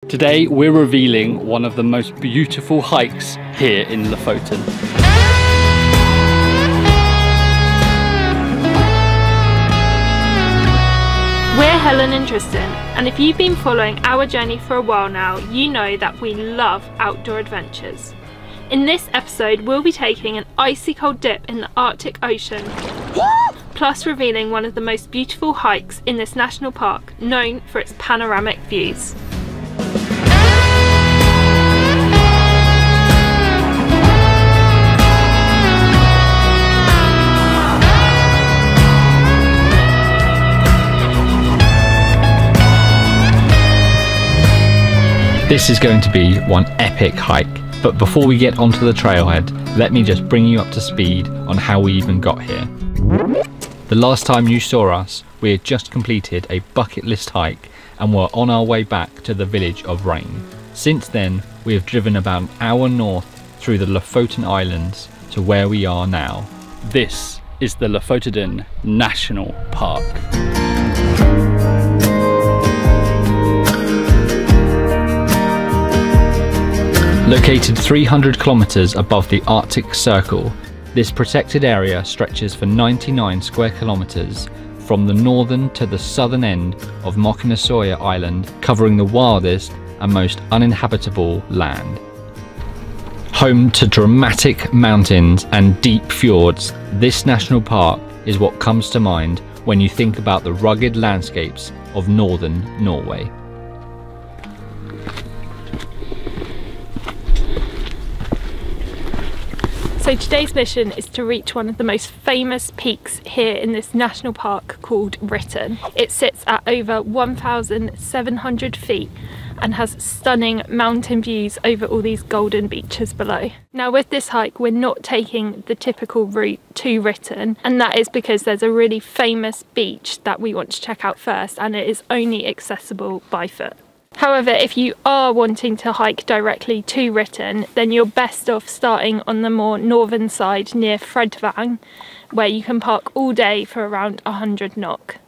Today we're revealing one of the most beautiful hikes here in Lofoten. We're Helen and Tristan, and if you've been following our journey for a while now, you know that we love outdoor adventures. In this episode, we'll be taking an icy cold dip in the Arctic Ocean, plus revealing one of the most beautiful hikes in this national park, known for its panoramic views. This is going to be one epic hike, but before we get onto the trailhead, let me just bring you up to speed on how we even got here. The last time you saw us, we had just completed a bucket list hike and were on our way back to the village of Ryten. Since then, we have driven about an hour north through the Lofoten Islands to where we are now. This is the Lofotedden National Park. Located 300 kilometers above the Arctic Circle, this protected area stretches for 99 square kilometers from the northern to the southern end of Mokinasoya Island, covering the wildest and most uninhabitable land. Home to dramatic mountains and deep fjords, this national park is what comes to mind when you think about the rugged landscapes of northern Norway. So today's mission is to reach one of the most famous peaks here in this national park called Ryten. It sits at over 1,700 feet and has stunning mountain views over all these golden beaches below. Now with this hike, we're not taking the typical route to Ryten, and that is because there's a really famous beach that we want to check out first, and it is only accessible by foot. However, if you are wanting to hike directly to Ryten, then you're best off starting on the more northern side near Fredvang, where you can park all day for around 100 NOK.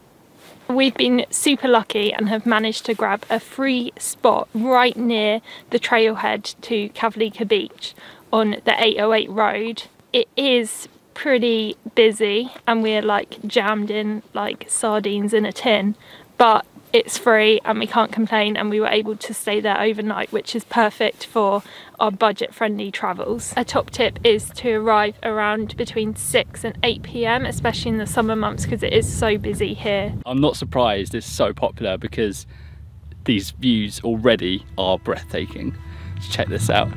We've been super lucky and have managed to grab a free spot right near the trailhead to Kvavlika Beach on the 808 road. It is pretty busy and we're like jammed in like sardines in a tin, but it's free and we can't complain, and we were able to stay there overnight, which is perfect for our budget-friendly travels. A top tip is to arrive around between 6 and 8 PM, especially in the summer months, because it is so busy here. I'm not surprised it's so popular because these views already are breathtaking. Let's check this out.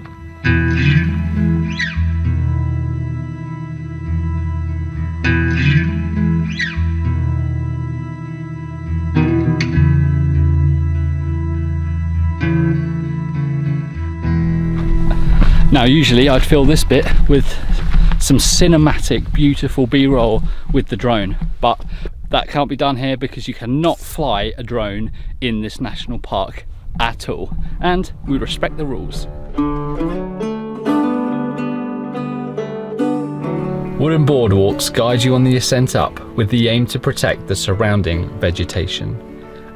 Now usually I'd fill this bit with some cinematic, beautiful B-roll with the drone, but that can't be done here because you cannot fly a drone in this national park at all, and we respect the rules. Wooden boardwalks guide you on the ascent up with the aim to protect the surrounding vegetation,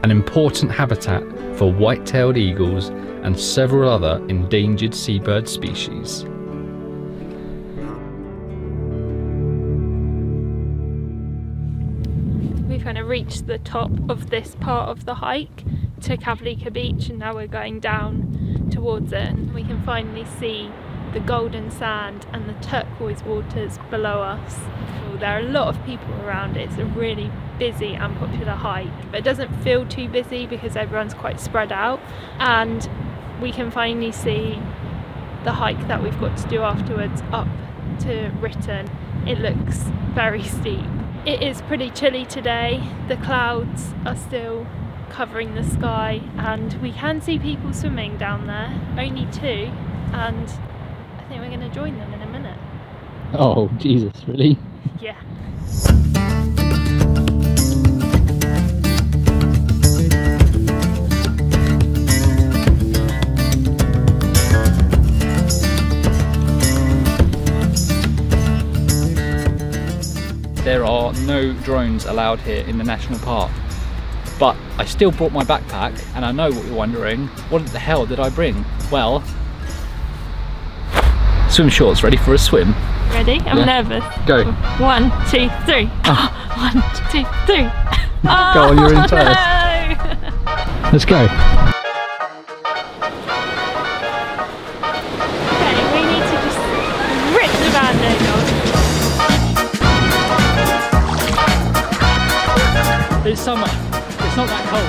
an important habitat for white-tailed eagles and several other endangered seabird species. We've kind of reached the top of this part of the hike to Kvavlika Beach, and now we're going down towards it, and we can finally see the golden sand and the turquoise waters below us. There are a lot of people around. It's a really busy and popular hike, but it doesn't feel too busy because everyone's quite spread out, and we can finally see the hike that we've got to do afterwards up to Ryten. It looks very steep. It is pretty chilly today. The clouds are still covering the sky and we can see people swimming down there, only 2, and I think we're going to join them in a minute. Oh Jesus, really? Yeah. There are no drones allowed here in the national park. But I still brought my backpack, and I know what you're wondering, what the hell did I bring? Well, swim shorts, ready for a swim? Ready? I'm nervous. Go. 1, 2, 3. Oh. 1, 2, 3. Oh, go on, you're in first. No. Let's go. Okay, we need to just rip the band-aid off. It's summer, it's not that cold.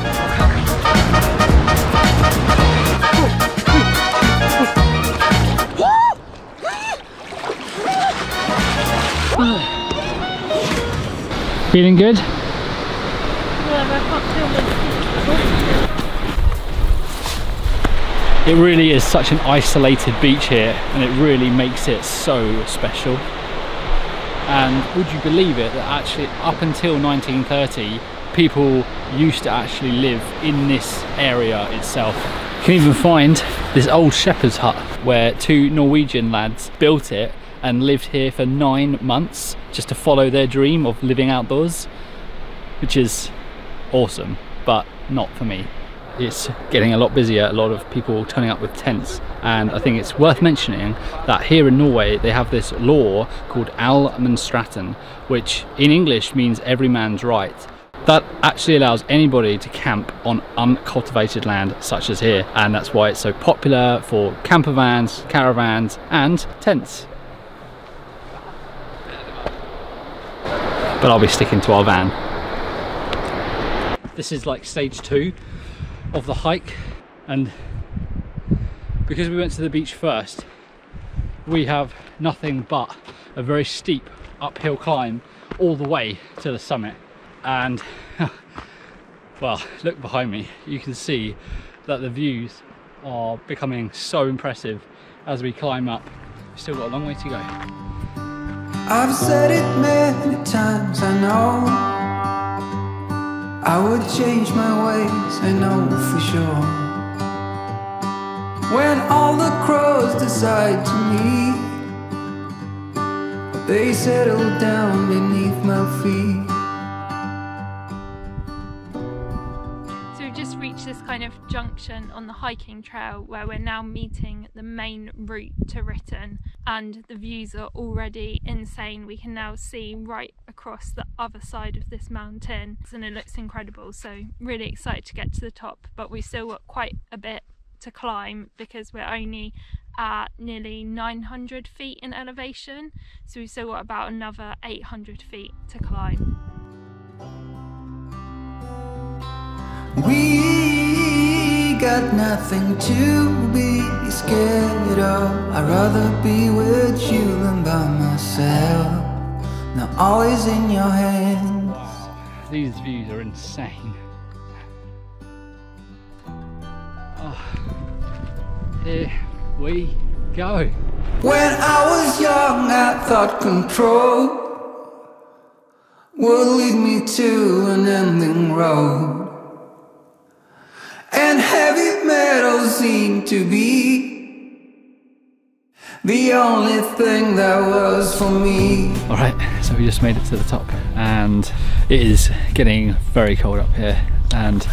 Feeling good? It really is such an isolated beach here, and it really makes it so special. And would you believe it that actually up until 1930 people used to actually live in this area itself. You can even find this old shepherd's hut where 2 Norwegian lads built it and lived here for 9 months just to follow their dream of living outdoors, which is awesome, but not for me. It's getting a lot busier, a lot of people turning up with tents, and I think it's worth mentioning that here in Norway they have this law called Allemansrätten, which in English means every man's right. That actually allows anybody to camp on uncultivated land such as here, and that's why it's so popular for camper vans, caravans and tents. But I'll be sticking to our van. This is like stage 2 of the hike, and because we went to the beach first, we have nothing but a very steep uphill climb all the way to the summit. And well, look behind me, you can see that the views are becoming so impressive as we climb up. We've still got a long way to go. I've said it many times, I know I would change my ways, I know for sure. When all the crows decide to meet, they settle down beneath my feet. This kind of junction on the hiking trail where we're now meeting the main route to Ryten, and the views are already insane. We can now see right across the other side of this mountain and it looks incredible, so really excited to get to the top, but we've still got quite a bit to climb because we're only at nearly 900 feet in elevation, so we've still got about another 800 feet to climb. We got nothing to be scared of. I'd rather be with you than by myself. Now all is in your hands. These views are insane. Oh, here we go. When I was young, I thought control would lead me to an ending road. And heavy metal seemed to be the only thing that was for me. Alright, so we just made it to the top, and it is getting very cold up here, and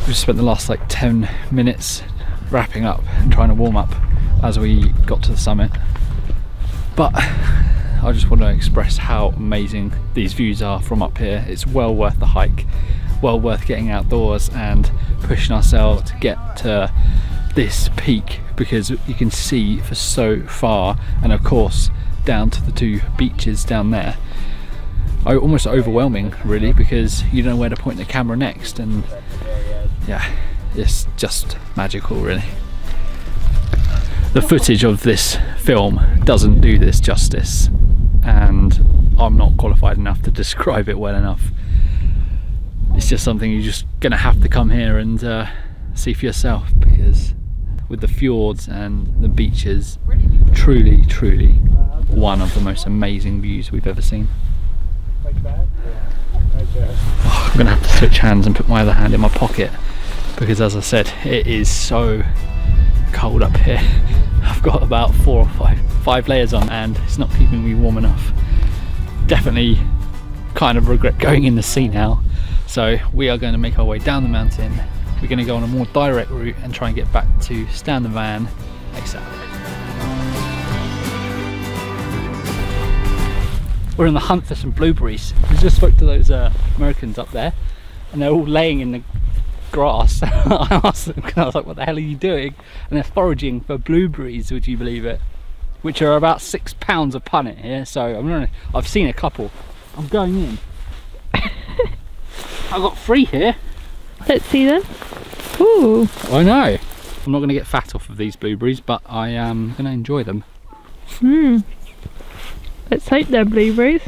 we just spent the last like 10 minutes wrapping up and trying to warm up as we got to the summit. But I just want to express how amazing these views are from up here. It's well worth the hike, well worth getting outdoors and pushing ourselves to get to this peak, because you can see for so far, and of course down to the 2 beaches down there. Almost overwhelming really, because you don't know where to point the camera next, and yeah, it's just magical really. The footage of this film doesn't do this justice, and I'm not qualified enough to describe it well enough. It's just something you're just gonna have to come here and see for yourself, because with the fjords and the beaches, truly one of the most amazing views we've ever seen. Oh, I'm gonna have to switch hands and put my other hand in my pocket, because as I said, it is so cold up here. I've got about 4 or 5 layers on, and it's not keeping me warm enough. Definitely kind of regret going in the sea now, So we are going to make our way down the mountain. We're going to go on a more direct route and try and get back to stand the van ASAP. We're on the hunt for some blueberries. We just spoke to those Americans up there, and they're all laying in the grass. I asked them, I was like, what the hell are you doing? And they're foraging for blueberries, would you believe it? Which are about £6 a punnet here. So I've seen a couple. I'm going in. I've got 3 here. Let's see them. Ooh. I know. I'm not going to get fat off of these blueberries, but I am going to enjoy them. Let's hope they're blueberries.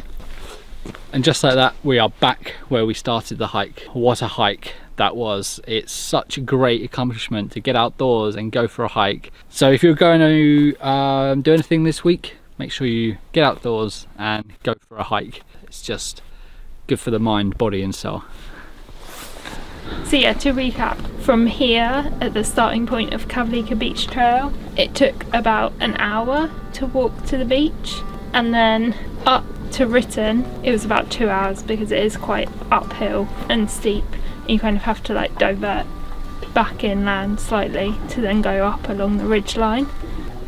And just like that, we are back where we started the hike. What a hike that was. It's such a great accomplishment to get outdoors and go for a hike. So if you're going to do anything this week, make sure you get outdoors and go for a hike. It's just good for the mind, body and soul. So yeah, to recap, from here at the starting point of Kvavlika Beach Trail, it took about an hour to walk to the beach, and then up to Ryten it was about 2 hours because it is quite uphill and steep. You kind of have to like divert back inland slightly to then go up along the ridge line.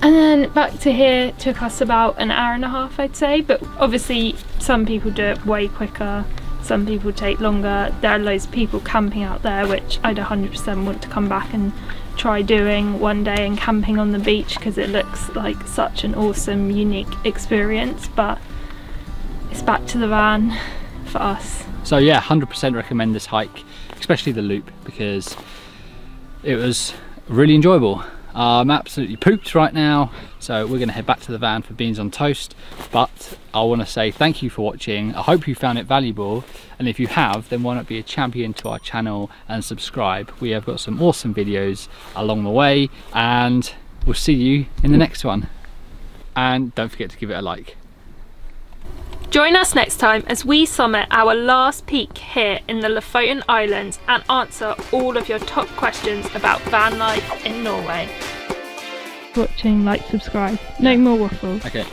And then back to here took us about an hour and a half, I'd say, but obviously some people do it way quicker, some people take longer. There are loads of people camping out there, which I'd 100% want to come back and try doing one day, and camping on the beach, because it looks like such an awesome, unique experience. But it's back to the van for us. So yeah, 100% recommend this hike, especially the loop, because it was really enjoyable. I'm absolutely pooped right now, so we're going to head back to the van for beans on toast. But I want to say thank you for watching. I hope you found it valuable, and if you have, then why not be a champion to our channel and subscribe. We have got some awesome videos along the way, and we'll see you in the next one. And don't forget to give it a like. Join us next time as we summit our last peak here in the Lofoten Islands and answer all of your top questions about van life in Norway. Watching, like, subscribe. No more waffles. Okay.